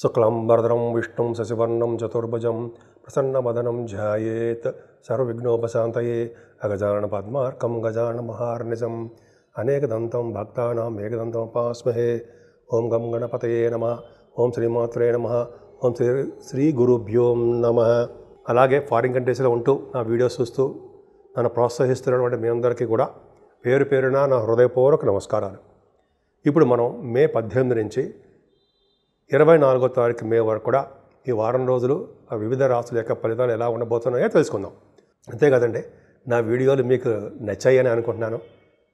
శుక్లాంబరధరం విష్ణుం శశివర్ణం చతుర్భుజం ప్రసన్నవదనం ధ్యాయేత్ సర్వవిఘ్నోపశాంతయే అగజానన పద్మార్కం గజానన మహార్నిశం అనేకదంతం భక్తానాం ఏకదంతముపాస్మహే. ఓం గం గణపతయే నమః. ఓం శ్రీమాత్రే నమః. ఓం శ్రీ గురుభ్యో నమః. అలాగే ఫారిన్ కంట్రీస్లో ఉంటూ నా వీడియోస్ చూస్తూ నన్ను ప్రోత్సహిస్తున్నటువంటి మీ అందరికీ కూడా పేరు పేరున నా హృదయపూర్వక నమస్కారాలు. ఇప్పుడు మనం మే 18 నుంచి 24వ తారీఖు మే వరకు కూడా ఈ వారం రోజులు ఆ వివిధ రాశుల యొక్క ఫలితాలు ఎలా ఉండబోతున్నాయో తెలుసుకుందాం. అంతే కదండి, నా వీడియోలు మీకు నచ్చాయని అనుకుంటున్నాను.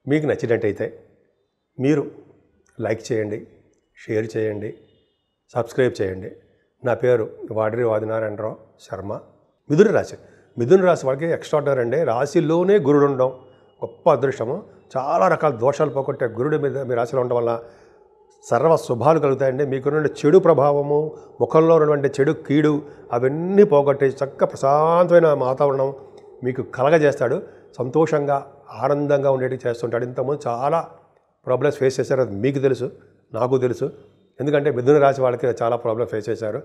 మీకు నచ్చినట్టయితే మీరు లైక్ చేయండి, షేర్ చేయండి, సబ్స్క్రైబ్ చేయండి. నా పేరు వాడిరి ఆదినారాయణరావు శర్మ. మిథున రాశి వాళ్ళకి ఎక్స్ట్రాడినరీ అండి. రాశిలోనే గురుడు ఉండడం గొప్ప అదృష్టము. చాలా రకాల దోషాలు పోగొట్టే గురుడు మీద మీ రాశిలో ఉండడం వల్ల సర్వ శుభాలు కలుగుతాయండి. మీకున్న చెడు ప్రభావము, ముఖంలో ఉన్నటువంటి చెడు కీడు అవన్నీ పోగొట్టి చక్కగా ప్రశాంతమైన వాతావరణం మీకు కలగజేస్తాడు. సంతోషంగా ఆనందంగా ఉండేటి చేస్తుంటాడు. ఇంతకుముందు చాలా ప్రాబ్లమ్స్ ఫేస్ చేశారు, అది మీకు తెలుసు, నాకు తెలుసు. ఎందుకంటే మిథున రాశి వాళ్ళకి చాలా ప్రాబ్లమ్ ఫేస్ చేశారు.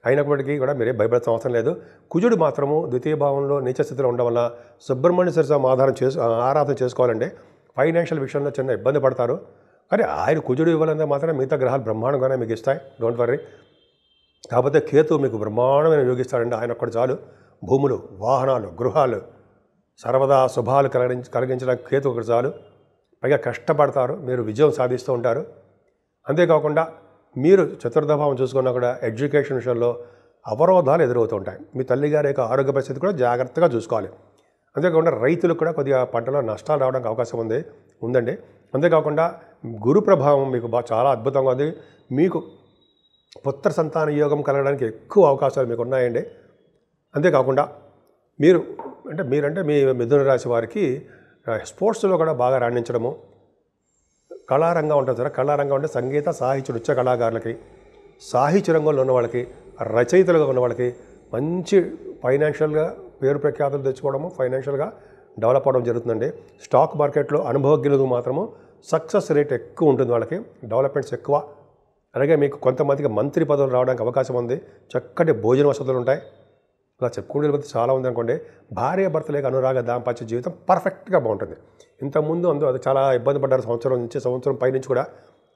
అయినప్పటికీ కూడా మీరే భయపడాల్సిన అవసరం లేదు. కుజుడు మాత్రము ద్వితీయ భావంలో నీచ స్థితిలో ఉండడం వల్ల సుబ్రహ్మణ్య స్వామి ఆరాధన చేసుకోవాలండి. ఫైనాన్షియల్ విషయంలో చిన్న ఇబ్బంది పడతారు, కానీ ఆయన కుజుడు ఇవ్వాలంటే మాత్రం మిగతా గ్రహాలు బ్రహ్మాండంగానే మీకు ఇస్తాయి, డోంట్ వర్రీ. కాకపోతే కేతు మీకు బ్రహ్మాండమైన యోగిస్తాడండి. ఆయన ఒక్కడు చాలు. భూములు, వాహనాలు, గృహాలు, సర్వదా శుభాలు కలిగించడానికి కేతు ఒకటి చాలు. పైగా కష్టపడతారు, మీరు విజయం సాధిస్తూ ఉంటారు. అంతేకాకుండా మీరు చతుర్థ భావం చూసుకున్నా కూడా ఎడ్యుకేషన్ విషయంలో అవరోధాలు ఎదురవుతూ ఉంటాయి. మీ తల్లిగారి యొక్క ఆరోగ్య పరిస్థితి కూడా జాగ్రత్తగా చూసుకోవాలి. అంతేకాకుండా రైతులకు కూడా కొద్దిగా పంటలో నష్టాలు రావడానికి అవకాశం ఉందండి. అంతేకాకుండా గురు ప్రభావం మీకు చాలా అద్భుతంగా ఉంది. మీకు పుత్ర సంతాన యోగం కలగడానికి ఎక్కువ అవకాశాలు మీకు ఉన్నాయండి. అంతేకాకుండా మీరంటే మీ మిథున రాశి వారికి స్పోర్ట్స్లో కూడా బాగా రాణించడము, కళారంగం ఉంటుంది సార్. కళారంగం అంటే సంగీత, సాహిత్య, నృత్య కళాకారులకి, సాహిత్య రంగంలో ఉన్న వాళ్ళకి, రచయితలుగా ఉన్న వాళ్ళకి మంచి ఫైనాన్షియల్గా పేరు ప్రఖ్యాతులు తెచ్చుకోవడము, ఫైనాన్షియల్గా డెవలప్ అవ్వడం జరుగుతుందండి. స్టాక్ మార్కెట్లో అనుభవజ్ఞులకు మాత్రము సక్సెస్ రేట్ ఎక్కువ ఉంటుంది, వాళ్ళకి డెవలప్మెంట్స్ ఎక్కువ. అలాగే మీకు కొంతమందికి మంత్రి పదవులు రావడానికి అవకాశం ఉంది. చక్కటి భోజన వసతులు ఉంటాయి. అలా చెప్పుకుంటే చాలా ఉంది అనుకోండి. భార్య భర్తలేక అనురాగ దాంపత్య జీవితం పర్ఫెక్ట్గా బాగుంటుంది. ఇంతకుముందు అది చాలా ఇబ్బంది పడ్డారు. సంవత్సరం పైనుంచి కూడా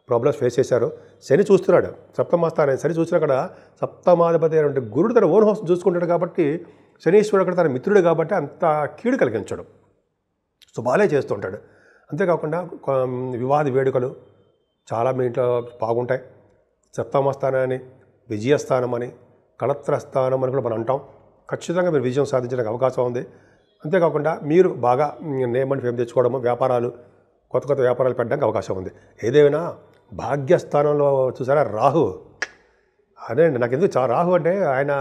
ప్రాబ్లమ్స్ ఫేస్ చేశారు. శని చూస్తున్నాడు, సప్తమాస్థానం శని చూసినా కూడా సప్తమాధిపతి అంటే గురుడు తన ఓన్ హౌస్ చూసుకుంటాడు కాబట్టి, శనీశ్వరుడు అక్కడ తన మిత్రుడు కాబట్టి అంత కీడు కలిగించడు, శుభాలే చేస్తుంటాడు. అంతేకాకుండా వివాద వేడుకలు చాలా మీ ఇంట్లో బాగుంటాయి. సప్తమస్థానాన్ని విజయస్థానం అని, కళత్రస్థానం అని కూడా మనం అంటాం. ఖచ్చితంగా మీరు విజయం సాధించడానికి అవకాశం ఉంది. అంతేకాకుండా మీరు బాగా నేమ్ అండ్ ఫేమ్ తెచ్చుకోవడము, వ్యాపారాలు, కొత్త వ్యాపారాలు పెట్టడానికి అవకాశం ఉంది. ఏదేమైనా భాగ్యస్థానంలో చూసారా రాహు, అదే అండి నాకు ఎందుకు రాహు అంటే ఆయన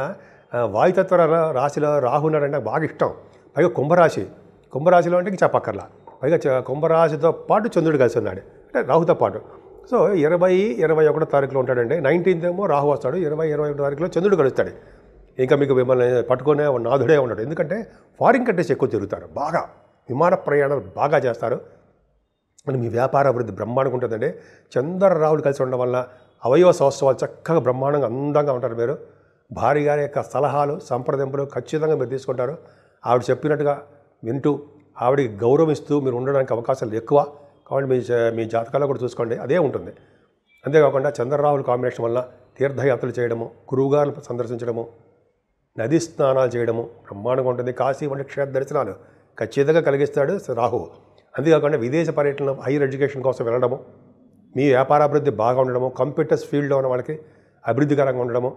వాయుతత్వ రాశిలో రాహు ఉన్నాడంటే నాకు బాగా ఇష్టం. పైగా కుంభరాశిలో అంటే చెప్పక్కర్లా. పైగా కుంభరాశితో పాటు చంద్రుడు కలిసి ఉన్నాడు, అంటే రాహుతో పాటు. సో 20-21 తారీఖులో ఉంటాడండి. 19th ఏమో రాహు వస్తాడు, 20-21 తారీఖులో చంద్రుడు కలుస్తాడు. ఇంకా మీకు మిమ్మల్ని పట్టుకునే నాథుడే ఉన్నాడు. ఎందుకంటే ఫారిన్ కంట్రీస్ ఎక్కువ తిరుగుతారు, బాగా విమాన ప్రయాణాలు బాగా చేస్తారు. అని మీ వ్యాపార అభివృద్ధి బ్రహ్మాండంగా ఉంటుందండి. చంద్రరాహులు కలిసి ఉండడం వల్ల అవయవ సంవత్సరాలు చక్కగా బ్రహ్మాండంగా అందంగా ఉంటారు. మీరు భార్య గారి యొక్క సలహాలు, సంప్రదింపులు ఖచ్చితంగా మీరు తీసుకుంటారు. ఆవిడ చెప్పినట్టుగా వింటూ ఆవిడకి గౌరవిస్తూ మీరు ఉండడానికి అవకాశాలు ఎక్కువ. కాబట్టి మీ జాతకాల్లో కూడా చూసుకోండి, అదే ఉంటుంది. అంతేకాకుండా చంద్రరాహుల కాంబినేషన్ వల్ల తీర్థయాత్రలు చేయడము, గురువుగారులు సందర్శించడము, నదీ స్నానాలు చేయడము బ్రహ్మాండంగా ఉంటుంది. కాశీ వంటి క్షేత్ర దర్శనాలు ఖచ్చితంగా కలిగిస్తాడు రాహు. అంతేకాకుండా విదేశ పర్యటన, హైయర్ ఎడ్యుకేషన్ కోసం వెళ్ళడము, మీ వ్యాపారాభివృద్ధి బాగా ఉండడము, కంప్యూటర్స్ ఫీల్డ్లో ఉన్న వాళ్ళకి అభివృద్ధికరంగా ఉండడము,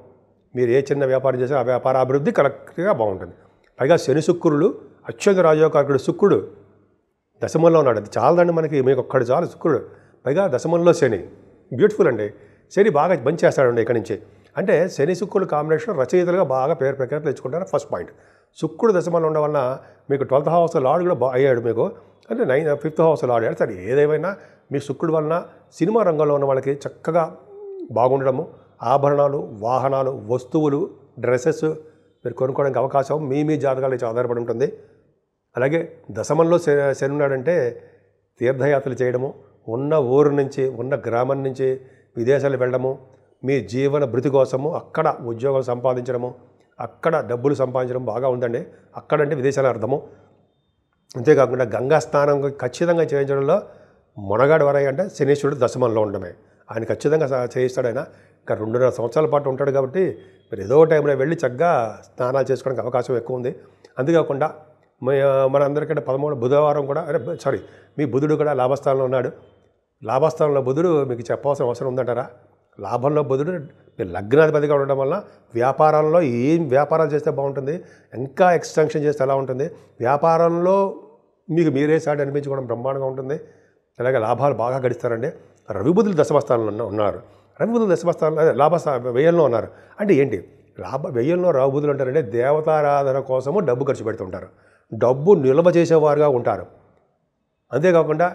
మీరు ఏ చిన్న వ్యాపారం చేసినా ఆ వ్యాపారాభివృద్ధి కరెక్ట్గా బాగుంటుంది. పైగా శని శుక్రుడు అత్యంత రాజయోగకారకుడు. శుక్రుడు దశమంలో ఉన్నాడు, అది చాలదండి మనకి, మీకు ఒక్కడు చాలు శుక్రుడు. పైగా దశమంలో శని, బ్యూటిఫుల్ అండి. శని బాగా మంచి చేస్తాడండి ఇక్కడి నుంచి. అంటే శని శుక్రుడు కాంబినేషన్ రచయితలుగా బాగా పేరు ప్రఖ్యాతులు తెచ్చుకుంటారు. First point. శుక్రుడు దశమంలో ఉండడం వల్ల మీకు 12th హౌస్ లార్డ్ కూడా అయ్యాడు మీకు, అంటే 5th హౌస్ లార్డ్ అయ్యాడు. సరే ఏదేమైనా మీ శుక్రుడు వలన సినిమా రంగంలో ఉన్న వాళ్ళకి చక్కగా బాగుండడము, ఆభరణాలు, వాహనాలు, వస్తువులు, డ్రెస్సెస్ మీరు కొనుక్కోవడానికి అవకాశం మీ జాతకాల నుంచి ఆధారపడి ఉంటుంది. అలాగే దశమంలో శని ఉన్నాడంటే తీర్థయాత్రలు చేయడము, ఉన్న ఊరు నుంచి, ఉన్న గ్రామం నుంచి విదేశాలు వెళ్ళడము, మీ జీవన భృతి కోసము అక్కడ ఉద్యోగం సంపాదించడము, అక్కడ డబ్బులు సంపాదించడం బాగా ఉందండి. అక్కడంటే విదేశాల అర్థము. అంతేకాకుండా గంగా స్నానం ఖచ్చితంగా చేయించడంలో మొనగాడు వరయ్య అంటే శనీశ్వరుడు దశమంలో ఉండడమే. ఆయన ఖచ్చితంగా చేయిస్తాడు. ఆయన ఇంకా 2.5 సంవత్సరాల పాటు ఉంటాడు కాబట్టి మీరు ఏదో టైంలో వెళ్ళి చక్కగా స్నానాలు చేసుకోవడానికి అవకాశం ఎక్కువ ఉంది. అంతేకాకుండా మనందరికంటే 13 బుధవారం కూడా మీ బుధుడు కూడా లాభస్థానంలో ఉన్నాడు. లాభస్థానంలో బుధుడు మీకు చెప్పవలసిన అవసరం ఉందంటారా? లాభంలో బుధుడు మీరు లగ్నాధిపతిగా ఉండడం వల్ల వ్యాపారంలో ఏం వ్యాపారాలు చేస్తే బాగుంటుంది, ఇంకా ఎక్స్టెన్షన్ చేస్తే ఎలా ఉంటుంది, వ్యాపారంలో మీకు మీరే సాటి అనిపించుకోవడం బ్రహ్మాండంగా ఉంటుంది. అలాగే లాభాలు బాగా గడిస్తారండి. రవి బుధులు దశమస్థానంలో ఉన్నారు. రవి బుధులు దశమస్థానంలో వ్యయంలో ఉన్నారు. అంటే ఏంటి వ్యయంలో రవి బుధులు అంటారంటే దేవతారాధన కోసము డబ్బు ఖర్చు పెడుతుంటారు, డబ్బు నిల్వ చేసేవారుగా ఉంటారు. అంతేకాకుండా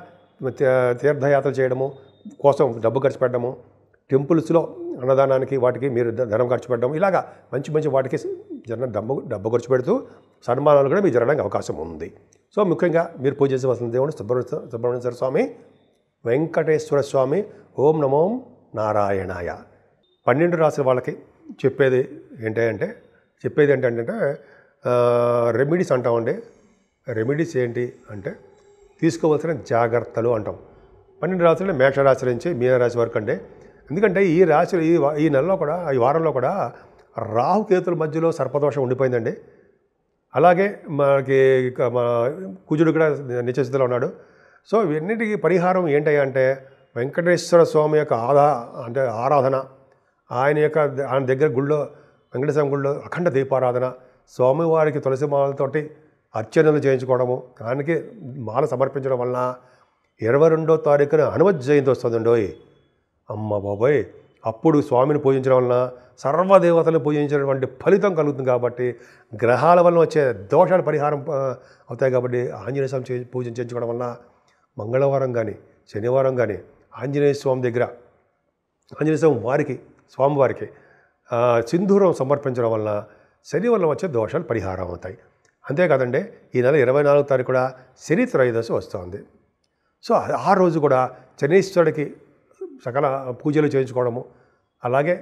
తీర్థయాత్రలు చేయడము కోసం డబ్బు ఖర్చు పెట్టడము, టెంపుల్స్లో అన్నదానానికి వాటికి మీరు ధనం ఖర్చు పెట్టడం, ఇలాగా మంచి వాటికి డబ్బు ఖర్చు పెడుతూ సన్మానాలు కూడా మీకు జరగడానికి అవకాశం ఉంది. సో ముఖ్యంగా మీరు పూజ చేసేవలసిన దేవుడు సుబ్రహ్మణ్యేశ్వర స్వామి, వెంకటేశ్వర స్వామి. ఓం నమో నారాయణాయ. 12 రాశుల వాళ్ళకి చెప్పేది ఏంటంటే రెమెడీస్ అంటామండి. రెమెడీస్ ఏంటి అంటే తీసుకోవాల్సిన జాగ్రత్తలు అంటాం. 12 రాశులు మేషరాశి నుంచి మీనరాశి వరకు అండి. ఎందుకంటే ఈ రాశులు ఈ నెలలో కూడా, ఈ వారంలో కూడా రాహుకేతుల మధ్యలో సర్పదోషం ఉండిపోయిందండి. అలాగే మనకి కుజుడు కూడా నిత్యస్థితిలో ఉన్నాడు. సో ఇవన్నిటికీ పరిహారం ఏంటంటే వెంకటేశ్వర స్వామి యొక్క ఆరాధన, ఆయన దగ్గర గుళ్ళో వెంకటేశ్వర గుళ్ళో అఖండ దీపారాధన, స్వామివారికి తులసి మాలతోటి అర్చనలు చేయించుకోవడము, దానికి మాల సమర్పించడం వలన 22వ తారీఖున హనుమత్ జయంతి వస్తుందండోయ్. అమ్మ బాబోయ్, అప్పుడు స్వామిని పూజించడం వలన సర్వదేవతలను పూజించినటువంటి ఫలితం కలుగుతుంది. కాబట్టి గ్రహాల వలన వచ్చే దోషాలు పరిహారం అవుతాయి. కాబట్టి ఆంజనేయ స్వామి పూజ చేయించుకోవడం వలన మంగళవారం కానీ శనివారం కానీ ఆంజనేయ స్వామి దగ్గర ఆంజనేయ స్వామివారికి సింధూరం సమర్పించడం వలన శని వల్ల వచ్చే దోషాలు పరిహారం అవుతాయి. అంతేకాదండి, ఈ నెల 24వ తారీఖు కూడా శని త్రయోదశి వస్తుంది. సో ఆ రోజు కూడా శనీశ్వరుడికి సకల పూజలు చేయించుకోవడము, అలాగే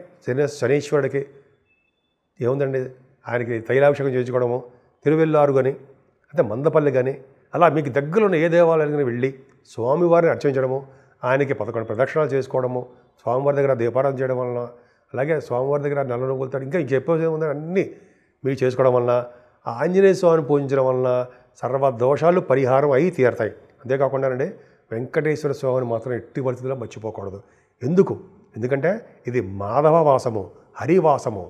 శనీశ్వరుడికి ఏముందండి ఆయనకి తైలాభిషేకం చేయించుకోవడము, తిరువెల్లారు కానీ అంటే మందపల్లి కానీ అలా మీకు దగ్గరలో ఉన్న ఏ దేవాలయానికి వెళ్ళి స్వామివారిని అర్చించడము, ఆయనకి 11 ప్రదక్షిణాలు చేసుకోవడము, స్వామివారి దగ్గర దీపారాధన చేయడం వలన, అలాగే స్వామివారి దగ్గర నల్ల నువ్వులతో ఇంకా చెప్పేది ఏముందని అన్నీ మీరు చేసుకోవడం వలన, ఆంజనేయ స్వామిని పూజించడం వలన సర్వ దోషాలు పరిహారం అయి తీరుతాయి. అంతేకాకుండా అండి వెంకటేశ్వర స్వామిని మాత్రం ఎట్టి పరిస్థితుల్లో మర్చిపోకూడదు. ఎందుకంటే ఇది మాధవ వాసము, హరివాసము,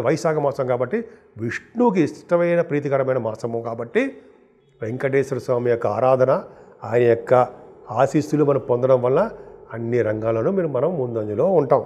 వైశాఖ మాసం కాబట్టి విష్ణువుకి ఇష్టమైన ప్రీతికరమైన మాసము. కాబట్టి వెంకటేశ్వర స్వామి యొక్క ఆరాధన, ఆయన యొక్క ఆశీస్సులు మనం పొందడం వల్ల అన్ని రంగాల్లోనూ మనం ముందంజలో ఉంటాం.